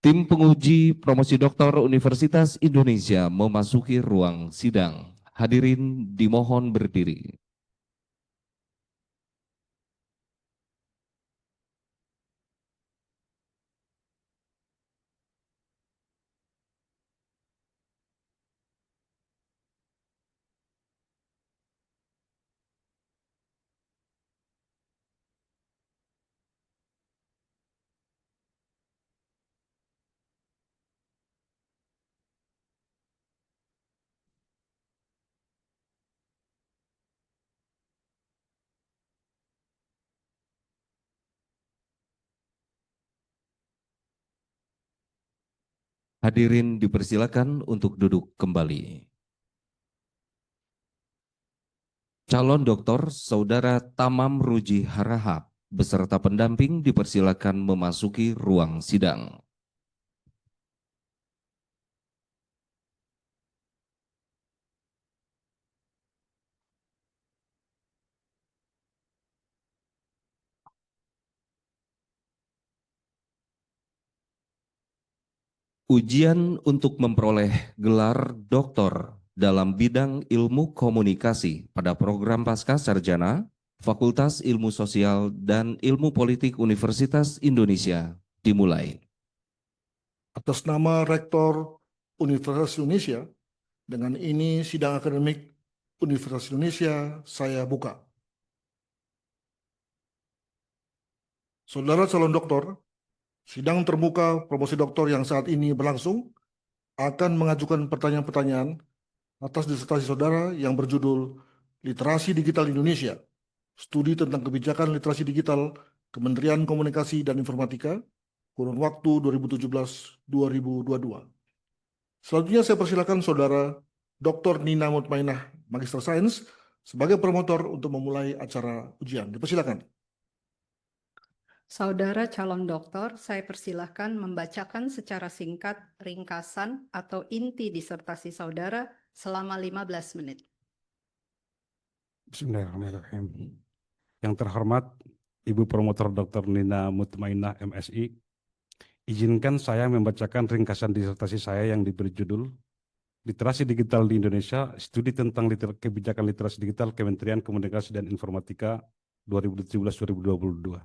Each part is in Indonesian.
Tim penguji promosi doktor Universitas Indonesia memasuki ruang sidang. Hadirin dimohon berdiri. Hadirin dipersilakan untuk duduk kembali. Calon doktor Saudara Tamam Ruji Harahap beserta pendamping dipersilakan memasuki ruang sidang. Ujian untuk memperoleh gelar doktor dalam bidang ilmu komunikasi pada program Pasca Sarjana Fakultas Ilmu Sosial dan Ilmu Politik Universitas Indonesia dimulai. Atas nama Rektor Universitas Indonesia, dengan ini sidang akademik Universitas Indonesia saya buka. Saudara calon doktor, sidang terbuka promosi doktor yang saat ini berlangsung akan mengajukan pertanyaan-pertanyaan atas disertasi saudara yang berjudul Literasi Digital Indonesia, Studi tentang Kebijakan Literasi Digital Kementerian Komunikasi dan Informatika, kurun waktu 2017-2022. Selanjutnya saya persilakan saudara Dr. Nina Mutmainah, Magister Sains, sebagai promotor untuk memulai acara ujian. Dipersilakan. Saudara calon doktor, saya persilahkan membacakan secara singkat ringkasan atau inti disertasi saudara selama 15 menit. Bismillahirrahmanirrahim. Yang terhormat Ibu Promotor Dr. Nina Mutmainah, MSI, izinkan saya membacakan ringkasan disertasi saya yang diberi judul Literasi Digital di Indonesia, Studi tentang Kebijakan Literasi Digital Kementerian Komunikasi dan Informatika 2017-2022.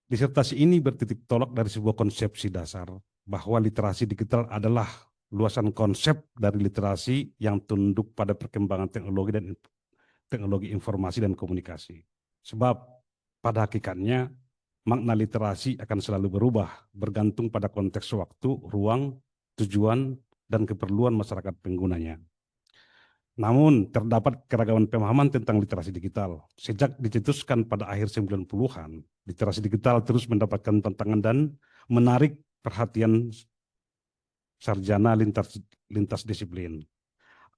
Disertasi ini bertitik tolak dari sebuah konsepsi dasar bahwa literasi digital adalah luasan konsep dari literasi yang tunduk pada perkembangan teknologi dan teknologi informasi dan komunikasi. Sebab pada hakikatnya makna literasi akan selalu berubah bergantung pada konteks waktu, ruang, tujuan, dan keperluan masyarakat penggunanya. Namun, terdapat keragaman pemahaman tentang literasi digital. Sejak dicetuskan pada akhir 90-an, literasi digital terus mendapatkan tantangan dan menarik perhatian sarjana lintas disiplin.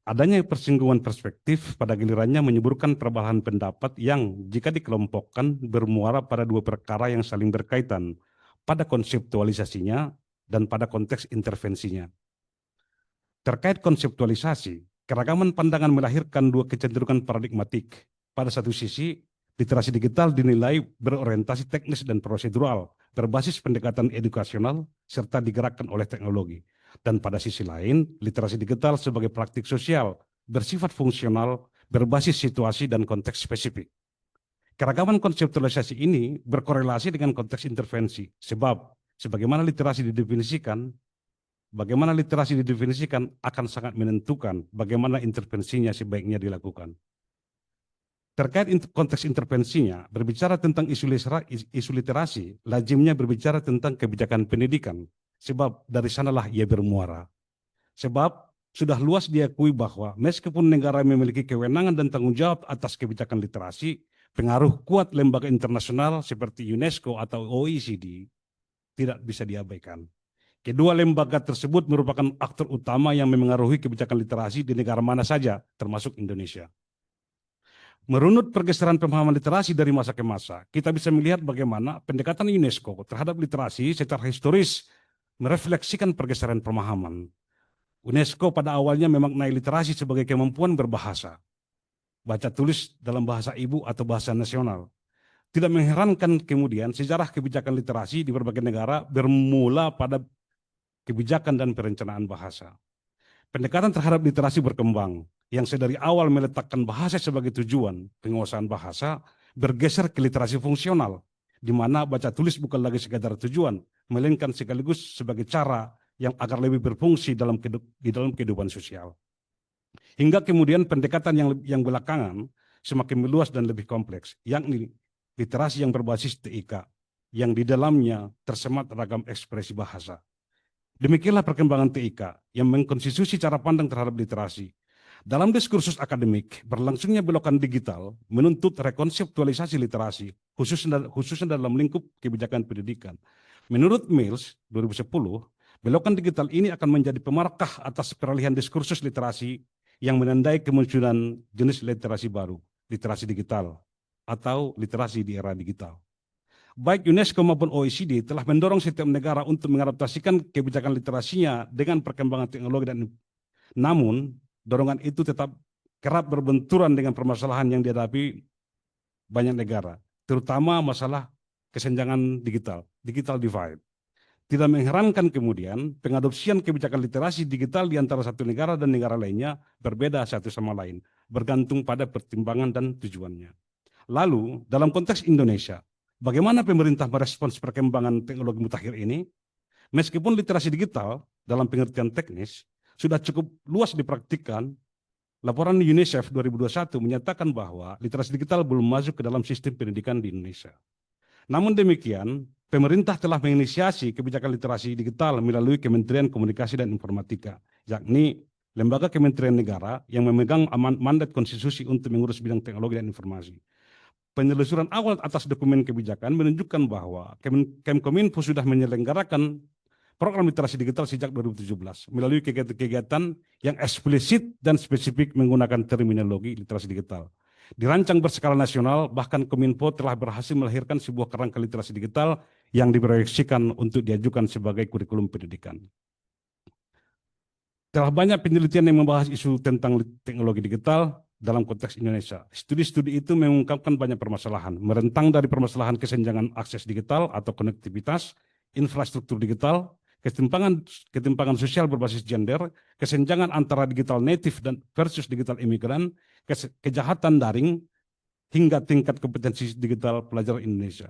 Adanya persinggungan perspektif pada gilirannya menyuburkan perubahan pendapat yang jika dikelompokkan bermuara pada dua perkara yang saling berkaitan, pada konseptualisasinya dan pada konteks intervensinya. Terkait konseptualisasi, keragaman pandangan melahirkan dua kecenderungan paradigmatik. Pada satu sisi, literasi digital dinilai berorientasi teknis dan prosedural, berbasis pendekatan edukasional, serta digerakkan oleh teknologi. Dan pada sisi lain, literasi digital sebagai praktik sosial, bersifat fungsional, berbasis situasi dan konteks spesifik. Keragaman konseptualisasi ini berkorelasi dengan konteks intervensi, sebab sebagaimana literasi didefinisikan akan sangat menentukan bagaimana intervensinya sebaiknya dilakukan. Terkait konteks intervensinya, berbicara tentang isu literasi, lazimnya berbicara tentang kebijakan pendidikan, sebab dari sanalah ia bermuara. Sebab sudah luas diakui bahwa meskipun negara memiliki kewenangan dan tanggung jawab atas kebijakan literasi, pengaruh kuat lembaga internasional seperti UNESCO atau OECD tidak bisa diabaikan. Kedua lembaga tersebut merupakan aktor utama yang memengaruhi kebijakan literasi di negara mana saja, termasuk Indonesia. Merunut pergeseran pemahaman literasi dari masa ke masa, kita bisa melihat bagaimana pendekatan UNESCO terhadap literasi secara historis merefleksikan pergeseran pemahaman. UNESCO pada awalnya memaknai literasi sebagai kemampuan berbahasa, baca tulis dalam bahasa ibu atau bahasa nasional. tidak mengherankan kemudian sejarah kebijakan literasi di berbagai negara bermula pada kebijakan dan perencanaan bahasa. Pendekatan terhadap literasi berkembang, yang sedari awal meletakkan bahasa sebagai tujuan penguasaan bahasa, bergeser ke literasi fungsional, di mana baca tulis bukan lagi sekadar tujuan, melainkan sekaligus sebagai cara yang agar lebih berfungsi di dalam kehidupan sosial. Hingga kemudian pendekatan yang belakangan semakin meluas dan lebih kompleks, yakni literasi yang berbasis TIK, yang di dalamnya tersemat ragam ekspresi bahasa. Demikianlah perkembangan TIK yang mengkonstitusi cara pandang terhadap literasi. Dalam diskursus akademik, berlangsungnya belokan digital menuntut rekonseptualisasi literasi, khususnya dalam lingkup kebijakan pendidikan. Menurut Mills 2010, belokan digital ini akan menjadi pemarkah atas peralihan diskursus literasi yang menandai kemunculan jenis literasi baru, literasi digital, atau literasi di era digital. Baik UNESCO maupun OECD telah mendorong setiap negara untuk mengadaptasikan kebijakan literasinya dengan perkembangan teknologi, dan namun dorongan itu tetap kerap berbenturan dengan permasalahan yang dihadapi banyak negara, terutama masalah kesenjangan digital divide. Tidak mengherankan kemudian pengadopsian kebijakan literasi digital di antara satu negara dan negara lainnya berbeda satu sama lain, bergantung pada pertimbangan dan tujuannya. Lalu, dalam konteks Indonesia, bagaimana pemerintah merespons perkembangan teknologi mutakhir ini? Meskipun literasi digital dalam pengertian teknis sudah cukup luas dipraktikkan, laporan UNICEF 2021 menyatakan bahwa literasi digital belum masuk ke dalam sistem pendidikan di Indonesia. Namun demikian, pemerintah telah menginisiasi kebijakan literasi digital melalui Kementerian Komunikasi dan Informatika, yakni lembaga kementerian negara yang memegang mandat konstitusi untuk mengurus bidang teknologi dan informasi. Penelusuran awal atas dokumen kebijakan menunjukkan bahwa Kemkominfo sudah menyelenggarakan program literasi digital sejak 2017 melalui kegiatan yang eksplisit dan spesifik menggunakan terminologi literasi digital. Dirancang berskala nasional, bahkan Kominfo telah berhasil melahirkan sebuah kerangka literasi digital yang diproyeksikan untuk diajukan sebagai kurikulum pendidikan. Telah banyak penelitian yang membahas isu tentang teknologi digital dalam konteks Indonesia. Studi-studi itu mengungkapkan banyak permasalahan, merentang dari permasalahan kesenjangan akses digital atau konektivitas, infrastruktur digital, ketimpangan sosial berbasis gender, kesenjangan antara digital native dan versus digital imigran, kejahatan daring, hingga tingkat kompetensi digital pelajar Indonesia.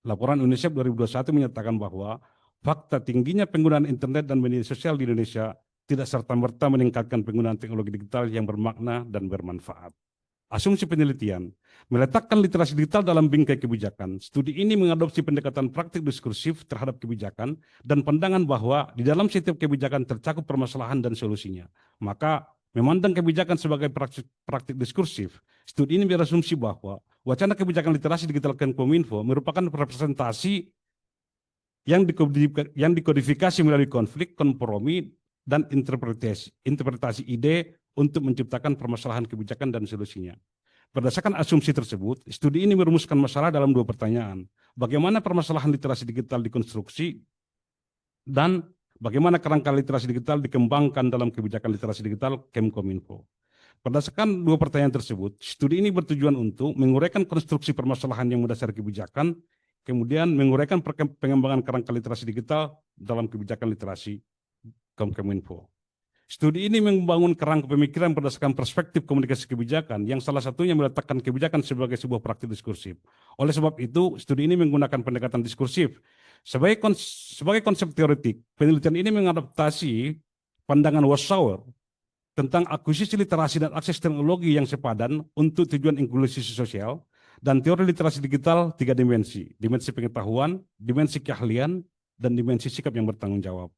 Laporan UNICEF 2021 menyatakan bahwa fakta tingginya penggunaan internet dan media sosial di Indonesia tidak serta-merta meningkatkan penggunaan teknologi digital yang bermakna dan bermanfaat. Asumsi penelitian meletakkan literasi digital dalam bingkai kebijakan. Studi ini mengadopsi pendekatan praktik diskursif terhadap kebijakan dan pandangan bahwa di dalam setiap kebijakan tercakup permasalahan dan solusinya. Maka memandang kebijakan sebagai praktik diskursif, studi ini berasumsi bahwa wacana kebijakan literasi digital Kemkominfo merupakan representasi yang dikodifikasi melalui konflik, kompromi, dan interpretasi ide untuk menciptakan permasalahan kebijakan dan solusinya. Berdasarkan asumsi tersebut, studi ini merumuskan masalah dalam dua pertanyaan. Bagaimana permasalahan literasi digital dikonstruksi dan bagaimana kerangka literasi digital dikembangkan dalam kebijakan literasi digital Kemkominfo. Berdasarkan dua pertanyaan tersebut, studi ini bertujuan untuk menguraikan konstruksi permasalahan yang mendasari kebijakan, kemudian menguraikan pengembangan kerangka literasi digital dalam kebijakan literasi Kemkominfo. Studi ini membangun kerangka pemikiran berdasarkan perspektif komunikasi kebijakan yang salah satunya meletakkan kebijakan sebagai sebuah praktik diskursif. Oleh sebab itu, studi ini menggunakan pendekatan diskursif. Sebagai konsep teoretik, penelitian ini mengadaptasi pandangan Warshauer tentang akuisisi literasi dan akses teknologi yang sepadan untuk tujuan inklusi sosial dan teori literasi digital tiga dimensi pengetahuan, dimensi keahlian, dan dimensi sikap yang bertanggung jawab.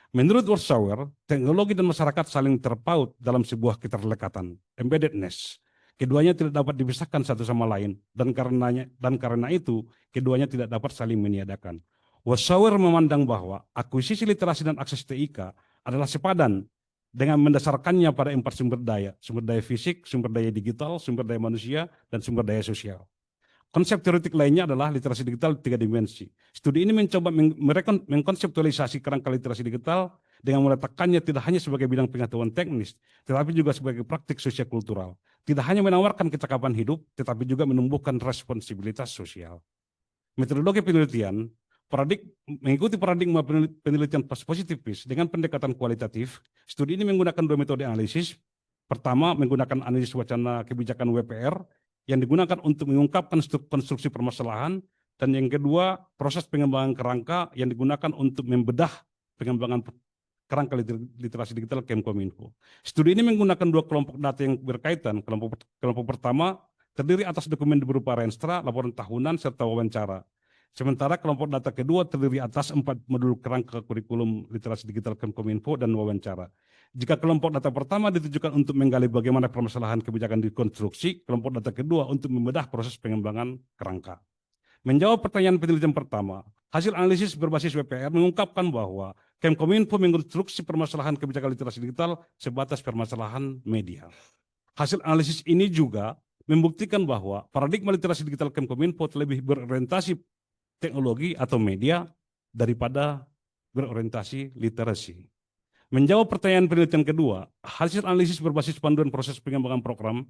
Menurut Warshauer, teknologi dan masyarakat saling terpaut dalam sebuah keterlekatan, embeddedness. Keduanya tidak dapat dipisahkan satu sama lain, dan karena itu keduanya tidak dapat saling meniadakan. Warshauer memandang bahwa akuisisi literasi dan akses TIK adalah sepadan dengan mendasarkannya pada 4 sumber daya fisik, sumber daya digital, sumber daya manusia, dan sumber daya sosial. Konsep teoretik lainnya adalah literasi digital tiga dimensi. Studi ini mencoba mengkonseptualisasi kerangka literasi digital dengan meletakkannya tidak hanya sebagai bidang pengetahuan teknis, tetapi juga sebagai praktik sosial-kultural. Tidak hanya menawarkan kecakapan hidup, tetapi juga menumbuhkan responsibilitas sosial. Metodologi penelitian mengikuti paradigma penelitian positifis dengan pendekatan kualitatif. Studi ini menggunakan dua metode analisis. Pertama, menggunakan analisis wacana kebijakan WPR yang digunakan untuk mengungkapkan konstruksi permasalahan, dan yang kedua, proses pengembangan kerangka yang digunakan untuk membedah pengembangan kerangka literasi digital Kemkominfo. Studi ini menggunakan dua kelompok data yang berkaitan. Kelompok pertama terdiri atas dokumen berupa renstra, laporan tahunan, serta wawancara. Sementara kelompok data kedua terdiri atas 4 modul kerangka kurikulum literasi digital Kemkominfo dan wawancara. Jika kelompok data pertama ditujukan untuk menggali bagaimana permasalahan kebijakan dikonstruksi, kelompok data kedua untuk membedah proses pengembangan kerangka. Menjawab pertanyaan penelitian pertama, hasil analisis berbasis WPR mengungkapkan bahwa Kemkominfo mengkonstruksi permasalahan kebijakan literasi digital sebatas permasalahan media. Hasil analisis ini juga membuktikan bahwa paradigma literasi digital Kemkominfo lebih berorientasi teknologi atau media daripada berorientasi literasi. Menjawab pertanyaan penelitian kedua, hasil analisis berbasis panduan proses pengembangan program,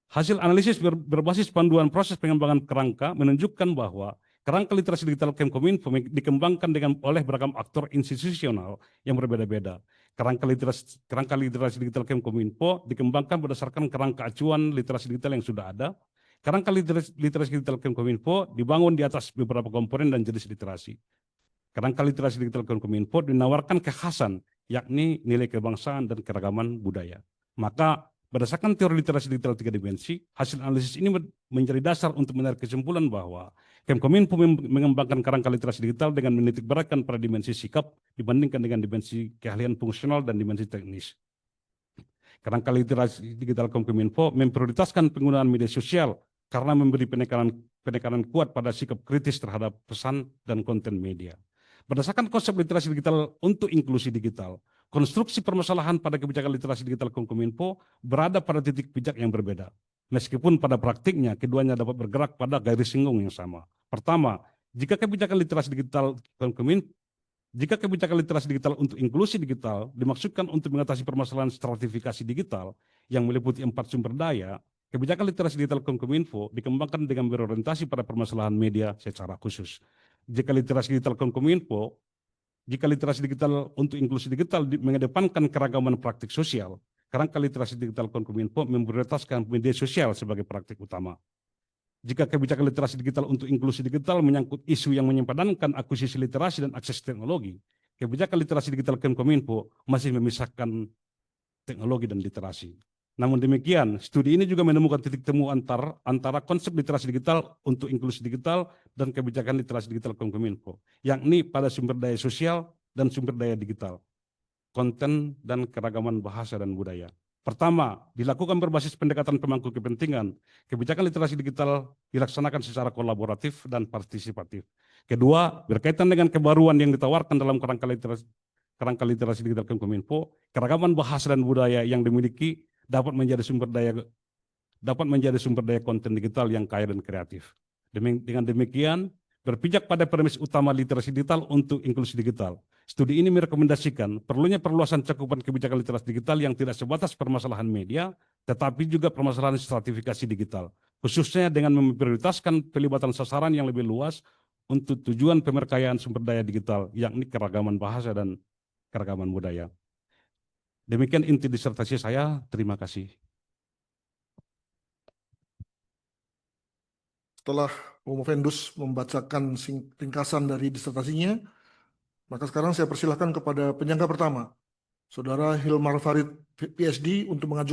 hasil analisis berbasis panduan proses pengembangan kerangka menunjukkan bahwa kerangka literasi digital Kemkominfo dikembangkan oleh beragam aktor institusional yang berbeda-beda. Kerangka literasi digital Kemkominfo dikembangkan berdasarkan kerangka acuan literasi digital yang sudah ada. Kerangka literasi digital Kemkominfo dibangun di atas beberapa komponen dan jenis literasi. Kerangka literasi digital Kemkominfo dinawarkan kekhasan, yakni nilai kebangsaan dan keragaman budaya. Maka berdasarkan teori literasi digital 3 dimensi, hasil analisis ini menjadi dasar untuk menarik kesimpulan bahwa Kemkominfo mengembangkan kerangka literasi digital dengan menitik beratkan pada dimensi sikap dibandingkan dengan dimensi keahlian fungsional dan dimensi teknis. Kerangka literasi digital Kemkominfo memprioritaskan penggunaan media sosial karena memberi penekanan kuat pada sikap kritis terhadap pesan dan konten media. Berdasarkan konsep literasi digital untuk inklusi digital, konstruksi permasalahan pada kebijakan literasi digital Kemkominfo berada pada titik pijak yang berbeda. Meskipun pada praktiknya keduanya dapat bergerak pada garis singgung yang sama. Pertama, jika kebijakan literasi digital untuk inklusi digital dimaksudkan untuk mengatasi permasalahan stratifikasi digital yang meliputi 4 sumber daya, kebijakan literasi digital Kemkominfo dikembangkan dengan berorientasi pada permasalahan media secara khusus. Jika literasi digital untuk inklusi digital mengedepankan keragaman praktik sosial, kerangka literasi digital Kemkominfo memprioritaskan media sosial sebagai praktik utama. Jika kebijakan literasi digital untuk inklusi digital menyangkut isu yang menyempadankan akuisisi literasi dan akses teknologi, kebijakan literasi digital Kemkominfo masih memisahkan teknologi dan literasi. Namun demikian, studi ini juga menemukan titik temu antara konsep literasi digital untuk inklusi digital dan kebijakan literasi digital Kemkominfo, yakni pada sumber daya sosial dan sumber daya digital, konten dan keragaman bahasa dan budaya. Pertama, dilakukan berbasis pendekatan pemangku kepentingan. Kebijakan literasi digital dilaksanakan secara kolaboratif dan partisipatif. Kedua, berkaitan dengan kebaruan yang ditawarkan dalam kerangka literasi digital Kemkominfo, keragaman bahasa dan budaya yang dimiliki dapat menjadi sumber daya konten digital yang kaya dan kreatif. Dengan demikian, berpijak pada premis utama literasi digital untuk inklusi digital. Studi ini merekomendasikan perlunya perluasan cakupan kebijakan literasi digital yang tidak sebatas permasalahan media, tetapi juga permasalahan stratifikasi digital, khususnya dengan memprioritaskan pelibatan sasaran yang lebih luas untuk tujuan pemerdayaan sumber daya digital, yakni keragaman bahasa dan keragaman budaya. Demikian inti disertasi saya, terima kasih. Setelah Romo Vendus membacakan ringkasan dari disertasinya, maka sekarang saya persilahkan kepada penyangga pertama, Saudara Hilmar Farid, PhD, untuk mengajukan